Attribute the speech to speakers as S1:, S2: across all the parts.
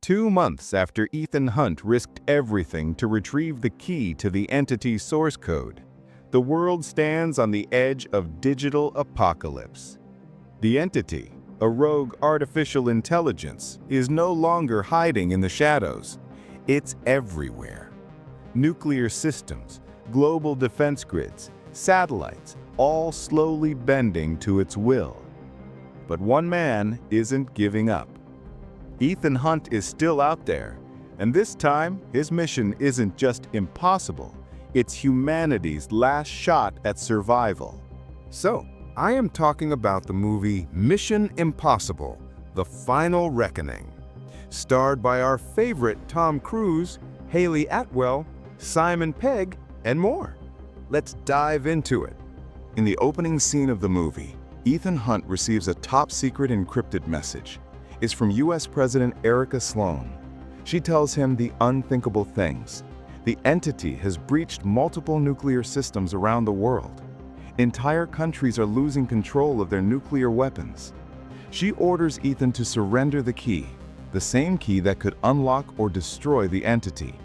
S1: 2 months after Ethan Hunt risked everything to retrieve the key to the entity's source code, the world stands on the edge of digital apocalypse. The entity, a rogue artificial intelligence, is no longer hiding in the shadows. It's everywhere. Nuclear systems, global defense grids, satellites, all slowly bending to its will. But one man isn't giving up. Ethan Hunt is still out there, and this time his mission isn't just impossible, it's humanity's last shot at survival. So, I am talking about the movie Mission Impossible: The Final Reckoning, starred by our favorite Tom Cruise, Haley Atwell, Simon Pegg, and more. Let's dive into it. In the opening scene of the movie, Ethan Hunt receives a top-secret encrypted message. It's from US President Erica Sloan. She tells him the unthinkable things. The entity has breached multiple nuclear systems around the world. Entire countries are losing control of their nuclear weapons. She orders Ethan to surrender the key, the same key that could unlock or destroy the entity.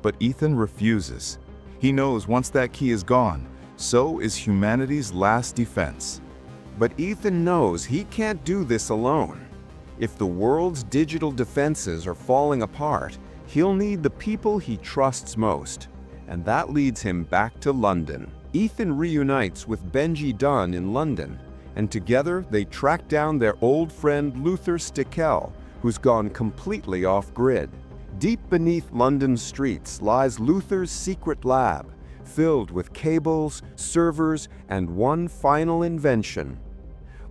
S1: But Ethan refuses. He knows once that key is gone, so is humanity's last defense. But Ethan knows he can't do this alone. If the world's digital defenses are falling apart, he'll need the people he trusts most. And that leads him back to London. Ethan reunites with Benji Dunn in London, and together they track down their old friend Luther Stickel, who's gone completely off-grid. Deep beneath London's streets lies Luther's secret lab, filled with cables, servers, and one final invention.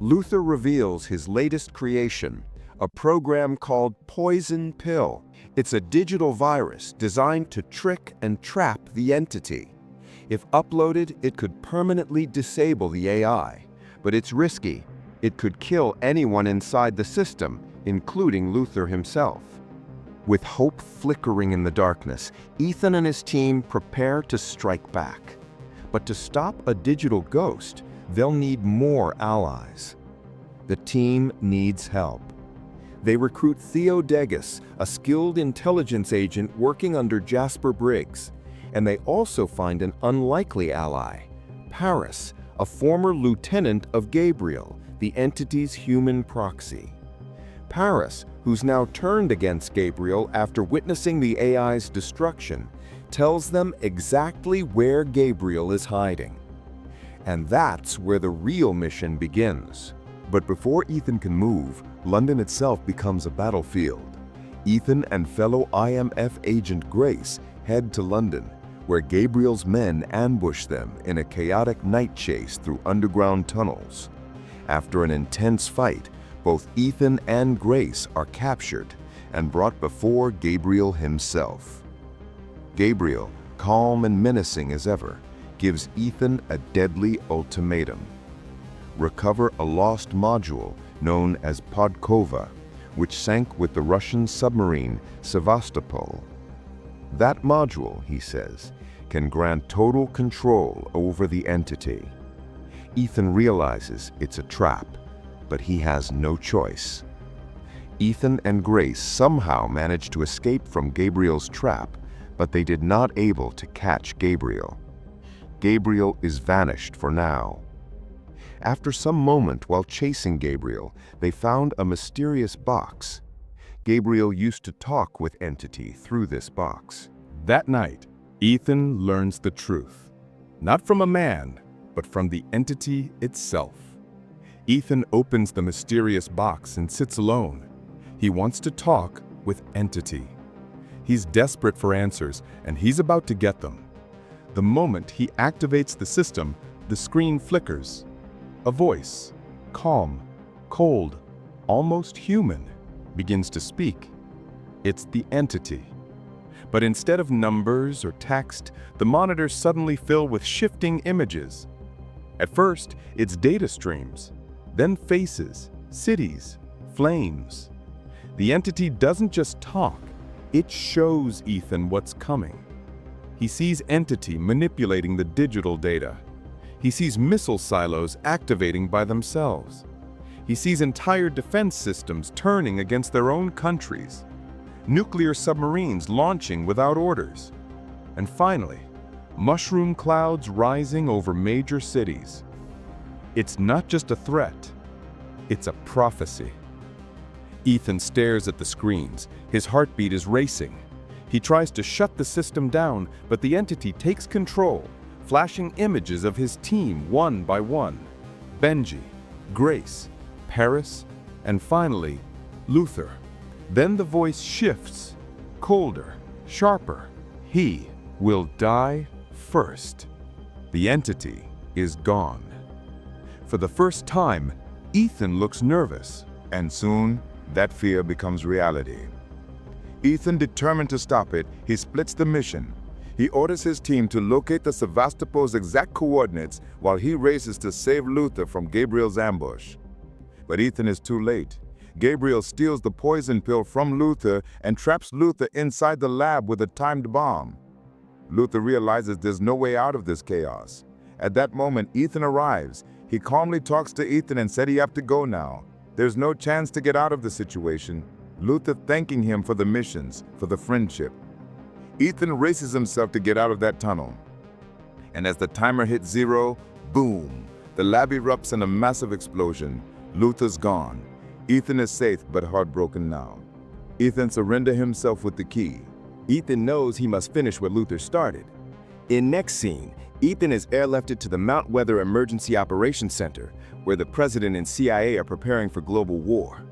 S1: Luther reveals his latest creation, a program called Poison Pill. It's a digital virus designed to trick and trap the entity. If uploaded, it could permanently disable the AI, but it's risky. It could kill anyone inside the system, including Luther himself. With hope flickering in the darkness, Ethan and his team prepare to strike back. But to stop a digital ghost, they'll need more allies. The team needs help. They recruit Theo Degas, a skilled intelligence agent working under Jasper Briggs. And they also find an unlikely ally, Paris, a former lieutenant of Gabriel, the entity's human proxy. Paris, who's now turned against Gabriel after witnessing the AI's destruction, tells them exactly where Gabriel is hiding. And that's where the real mission begins. But before Ethan can move, London itself becomes a battlefield. Ethan and fellow IMF agent Grace head to London, where Gabriel's men ambush them in a chaotic night chase through underground tunnels. After an intense fight, both Ethan and Grace are captured and brought before Gabriel himself. Gabriel, calm and menacing as ever, gives Ethan a deadly ultimatum. Recover a lost module known as Podkova, which sank with the Russian submarine Sevastopol. That module, he says, can grant total control over the entity. Ethan realizes it's a trap, but he has no choice. Ethan and Grace somehow manage to escape from Gabriel's trap, but they did not able to catch Gabriel. Gabriel is vanished for now. After some moment while chasing Gabriel, they found a mysterious box. Gabriel used to talk with entity through this box. That night, Ethan learns the truth, not from a man, but from the entity itself. Ethan opens the mysterious box and sits alone. He wants to talk with entity. He's desperate for answers, and he's about to get them. The moment he activates the system, the screen flickers. A voice, calm, cold, almost human, begins to speak. It's the entity. But instead of numbers or text, the monitors suddenly fill with shifting images. At first, it's data streams, then faces, cities, flames. The entity doesn't just talk, it shows Ethan what's coming. He sees entity manipulating the digital data. He sees missile silos activating by themselves. He sees entire defense systems turning against their own countries. nuclear submarines launching without orders, and finally, mushroom clouds rising over major cities. It's not just a threat, it's a prophecy. Ethan stares at the screens. His heartbeat is racing. He tries to shut the system down, but the entity takes control, flashing images of his team one by one. Benji, Grace, Paris, and finally, Luther. Then the voice shifts, colder, sharper. He will die first. The entity is gone. For the first time, Ethan looks nervous, and soon, that fear becomes reality. Ethan, determined to stop it, he splits the mission. He orders his team to locate the Sevastopol's exact coordinates while he races to save Luther from Gabriel's ambush. But Ethan is too late. Gabriel steals the poison pill from Luther and traps Luther inside the lab with a timed bomb. Luther realizes there's no way out of this chaos. At that moment, Ethan arrives. He calmly talks to Ethan and said he have to go now. There's no chance to get out of the situation. Luther thanking him for the missions, for the friendship. Ethan races himself to get out of that tunnel. And as the timer hits 0, boom! The lab erupts in a massive explosion. Luther's gone. Ethan is safe but heartbroken now. Ethan surrenders himself with the key.
S2: Ethan knows he must finish what Luther started. In next scene, Ethan is airlifted to the Mount Weather Emergency Operations Center, where the President and CIA are preparing for global war.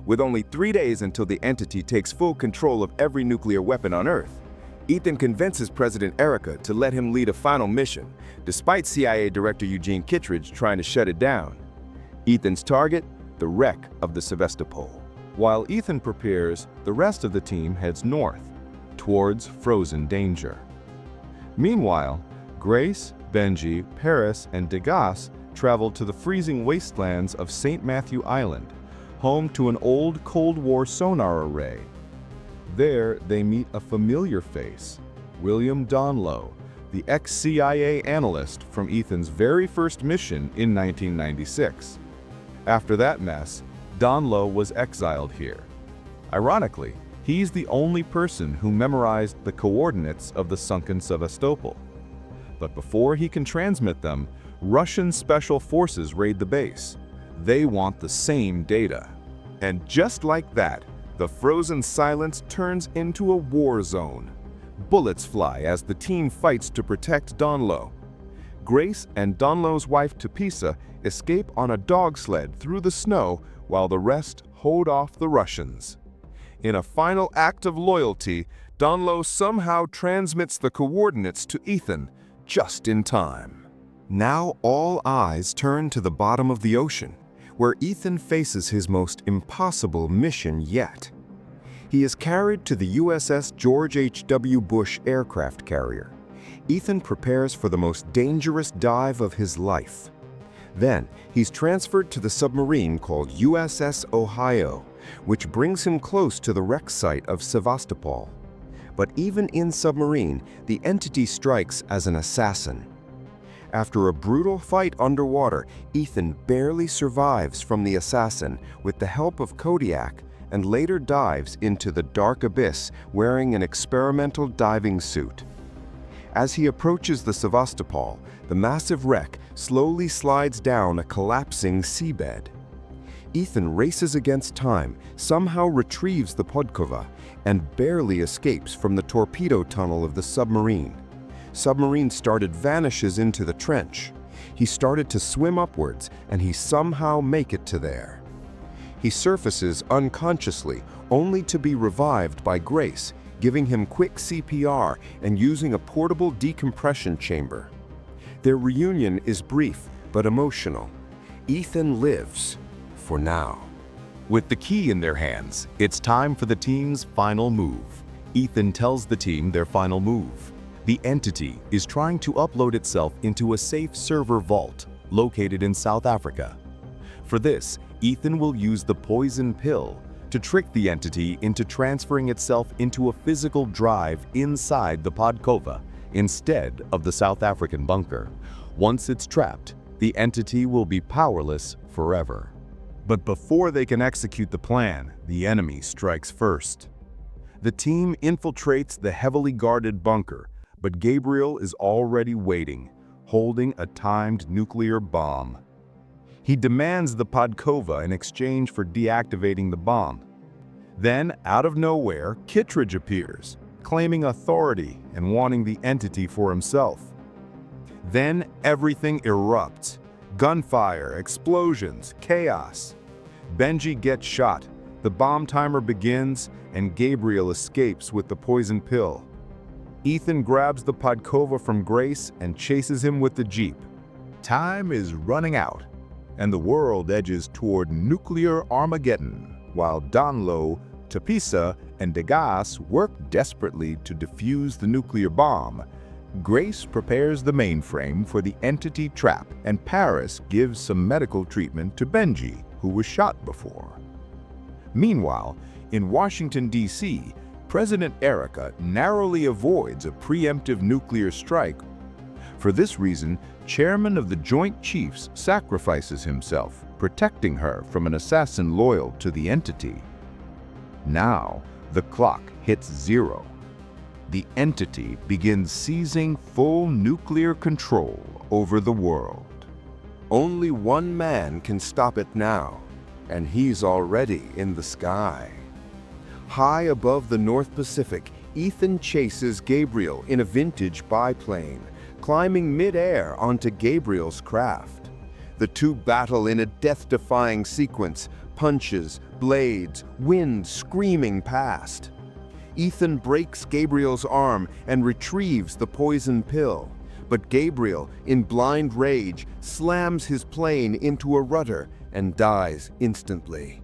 S2: With only 3 days until the entity takes full control of every nuclear weapon on Earth, Ethan convinces President Erica to let him lead a final mission, despite CIA Director Eugene Kittredge trying to shut it down. Ethan's target? The wreck of the Sevastopol.
S1: While Ethan prepares, the rest of the team heads north, towards frozen danger. Meanwhile, Grace, Benji, Paris, and Degas travel to the freezing wastelands of St. Matthew Island, home to an old Cold War sonar array. There, they meet a familiar face, William Donlow, the ex-CIA analyst from Ethan's very first mission in 1996. After that mess, Donlow was exiled here. Ironically, he's the only person who memorized the coordinates of the sunken Sevastopol. But before he can transmit them, Russian special forces raid the base. They want the same data. And just like that, the frozen silence turns into a war zone. Bullets fly as the team fights to protect Donlow. Grace and Donlow's wife Tepisa escape on a dog sled through the snow while the rest hold off the Russians. In a final act of loyalty, Donlow somehow transmits the coordinates to Ethan just in time. Now all eyes turn to the bottom of the ocean, where Ethan faces his most impossible mission yet. He is carried to the USS George H.W. Bush aircraft carrier. Ethan prepares for the most dangerous dive of his life. Then, he's transferred to the submarine called USS Ohio, which brings him close to the wreck site of Sevastopol. But even in submarine, the entity strikes as an assassin. After a brutal fight underwater, Ethan barely survives from the assassin with the help of Kodiak and later dives into the dark abyss wearing an experimental diving suit. As he approaches the Sevastopol, the massive wreck slowly slides down a collapsing seabed. Ethan races against time, somehow retrieves the Podkova, and barely escapes from the torpedo tunnel of the submarine. Submarine started vanishes into the trench. He started to swim upwards, and he somehow make it to there. He surfaces unconsciously, only to be revived by Grace, giving him quick CPR and using a portable decompression chamber. Their reunion is brief but emotional. Ethan lives, for now. With the key in their hands, it's time for the team's final move. Ethan tells the team their final move. The entity is trying to upload itself into a safe server vault located in South Africa. For this, Ethan will use the poison pill to trick the entity into transferring itself into a physical drive inside the Podkova instead of the South African bunker. Once it's trapped, the entity will be powerless forever. But before they can execute the plan, the enemy strikes first. The team infiltrates the heavily guarded bunker, but Gabriel is already waiting, holding a timed nuclear bomb. He demands the Podkova in exchange for deactivating the bomb. Then, out of nowhere, Kittredge appears, claiming authority and wanting the entity for himself. Then everything erupts. Gunfire, explosions, chaos. Benji gets shot, the bomb timer begins, and Gabriel escapes with the poison pill. Ethan grabs the Podkova from Grace and chases him with the jeep. Time is running out, and the world edges toward nuclear Armageddon, while Donlo, Tapisa, and Degas work desperately to defuse the nuclear bomb. Grace prepares the mainframe for the entity trap, and Paris gives some medical treatment to Benji, who was shot before. Meanwhile, in Washington, D.C., President Erica narrowly avoids a preemptive nuclear strike. For this reason, Chairman of the Joint Chiefs sacrifices himself, protecting her from an assassin loyal to the entity. Now, the clock hits 0. The entity begins seizing full nuclear control over the world.
S2: Only one man can stop it now, and he's already in the sky. High above the North Pacific, Ethan chases Gabriel in a vintage biplane, climbing mid-air onto Gabriel's craft. The two battle in a death-defying sequence, punches, blades, wind screaming past. Ethan breaks Gabriel's arm and retrieves the poison pill, but Gabriel, in blind rage, slams his plane into a rudder and dies instantly.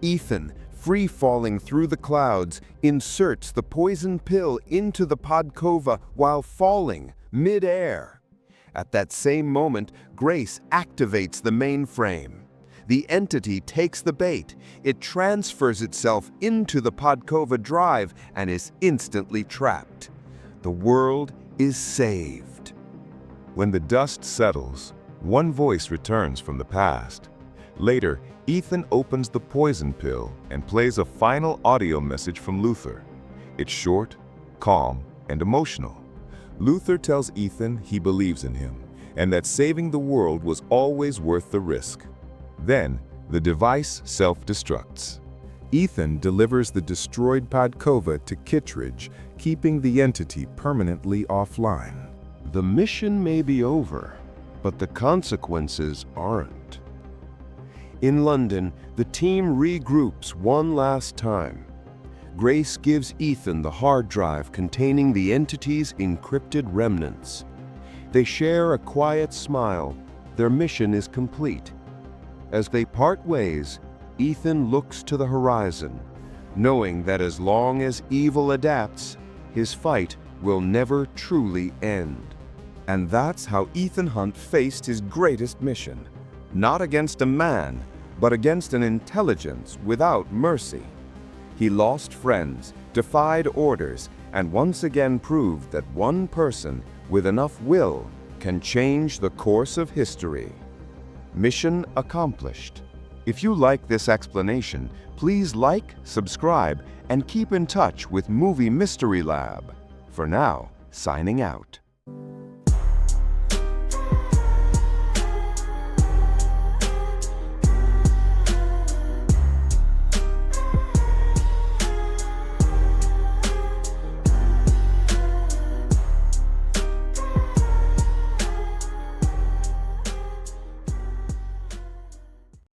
S2: Ethan, free-falling through the clouds, inserts the poison pill into the Podkova while falling mid-air. At that same moment, Grace activates the mainframe. The entity takes the bait. It transfers itself into the Podkova drive and is instantly trapped. The world is saved.
S1: When the dust settles, one voice returns from the past. Later, Ethan opens the poison pill and plays a final audio message from Luther. It's short, calm, and emotional. Luther tells Ethan he believes in him and that saving the world was always worth the risk. Then, the device self-destructs. Ethan delivers the destroyed Podkova to Kittredge, keeping the entity permanently offline.
S2: The mission may be over, but the consequences aren't. In London, the team regroups one last time. Grace gives Ethan the hard drive containing the entity's encrypted remnants. They share a quiet smile. Their mission is complete. As they part ways, Ethan looks to the horizon, knowing that as long as evil adapts, his fight will never truly end. And that's how Ethan Hunt faced his greatest mission, not against a man, but against an intelligence without mercy. He lost friends, defied orders, and once again proved that one person with enough will can change the course of history. Mission accomplished. If you like this explanation, please like, subscribe, and keep in touch with Movie Mystery Lab. For now, signing out.